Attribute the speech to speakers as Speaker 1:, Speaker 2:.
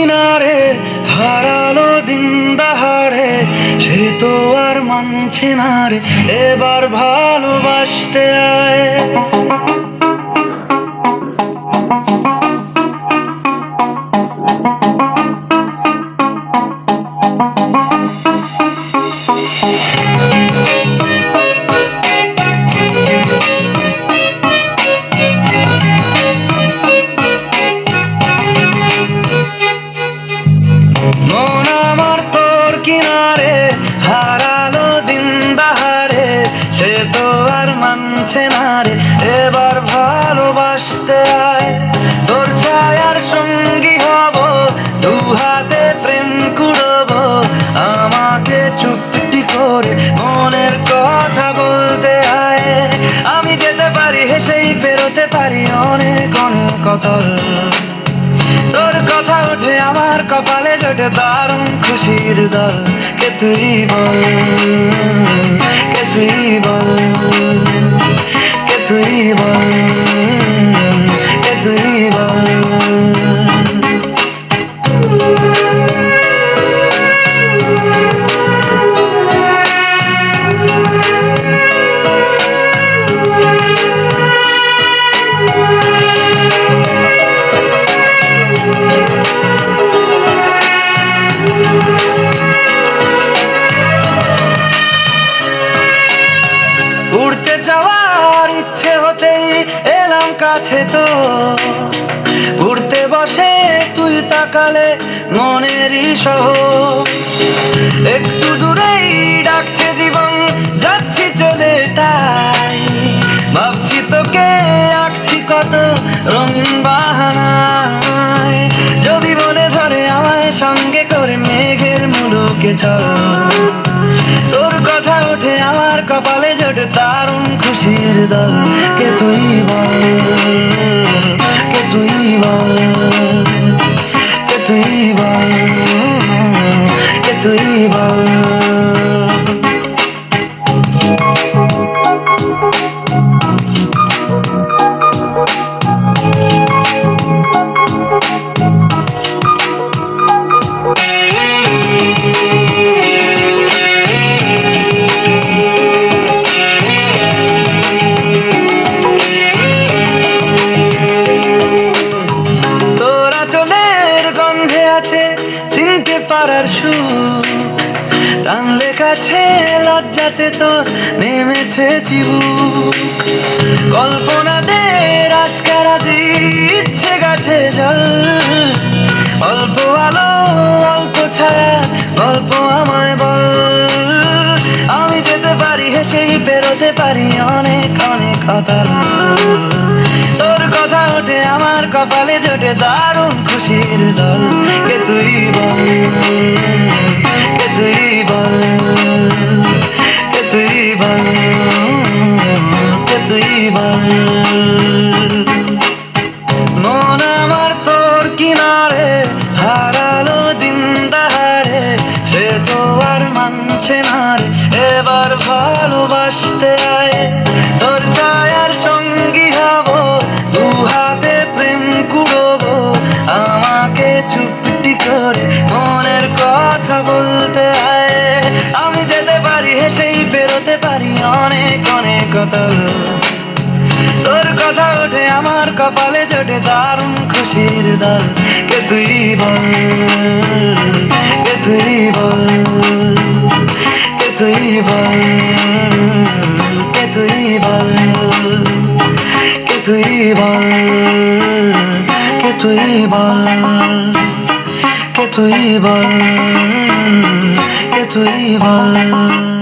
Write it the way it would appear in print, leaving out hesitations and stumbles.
Speaker 1: কিনারে হারালো দিন দাহাড়ে, সে তো আর মানছে না রে এবার ভালোবাসতে আয়। মন আমার তোর কিনারে হারালো দিন দাহাড়ে, সে তো আর মানছে না রে এবার ভালোবাসতে আয়। তোর ছায়ার সঙ্গী হব, দু হাতে প্রেম কুড়বো, আমাকে চুপটি করে মনের কথা বলতে আয়। আমি যেতে পারি হেসেই পেরোতে পারি অনেক অনেক অতল, তোর কথা উঠে আমার কপালে জোটে দারুণ খুশির দল। কে তুই বল, কে তুই বল, কে তুই বল, কে তুই বল। উড়তে যাওয়ার ইচ্ছে হতেই এলাম কাছে তো, উড়তে বসে তুই তাকালে মনেরই শহর। একটু দূরেই ডাকছে জীবন, যাচ্ছি চলে তাই ভাবছি তোকে আঁকছি কত রঙিন বাহানায়। যদি মনে ধরে আমায় সঙ্গে করে মেঘের মুলুকে চল, তোর কথা উঠে আমার কপালে জোটে দারুণ খুশির দল। কে তুই বল, কে তুই বল, কে তুই বল, কে তুই বল। চিনতে পারার সুখ টানলে কাছে, লজ্জাতে তোর নেমেছে চিবুক। কল্পনাদের আস্কারা দিচ্ছে গাছে জল, অল্প আলো অল্প ছায়া গল্প আমায় বল। আমি যেতে পারি হেসেই পেরোতে পারি অনেক অনেক অতল, তোর কথা ওঠে আমার কপালে জোটে দারুণ খুশির দল। কে তুই বল, কে তুই বল, কে তুই বল, কে তুই বল। মন আমার তোর কিনারে হারালো দিন দাহাড়ে, সে তো আর মানছে না রে এবার ভালোবাসতে আয়। তোর ছায়ার সঙ্গী হব, দু হাতে প্রেম কুড়বো, আমাকে চুপটি করে মনের কথা বলতে আয়। আমি যেতে পারি হেসেই পেরোতে পারি অনেক অনেক অতল, তোর কথা ওঠে আমার কপালে জোটে দারুণ খুশির দল। কে তুই বল, কে তুই বল, কে তুই বল, কে তুই বল, কে তুই বল, কে তুই বল, কে তুই বল, কে তুই বল।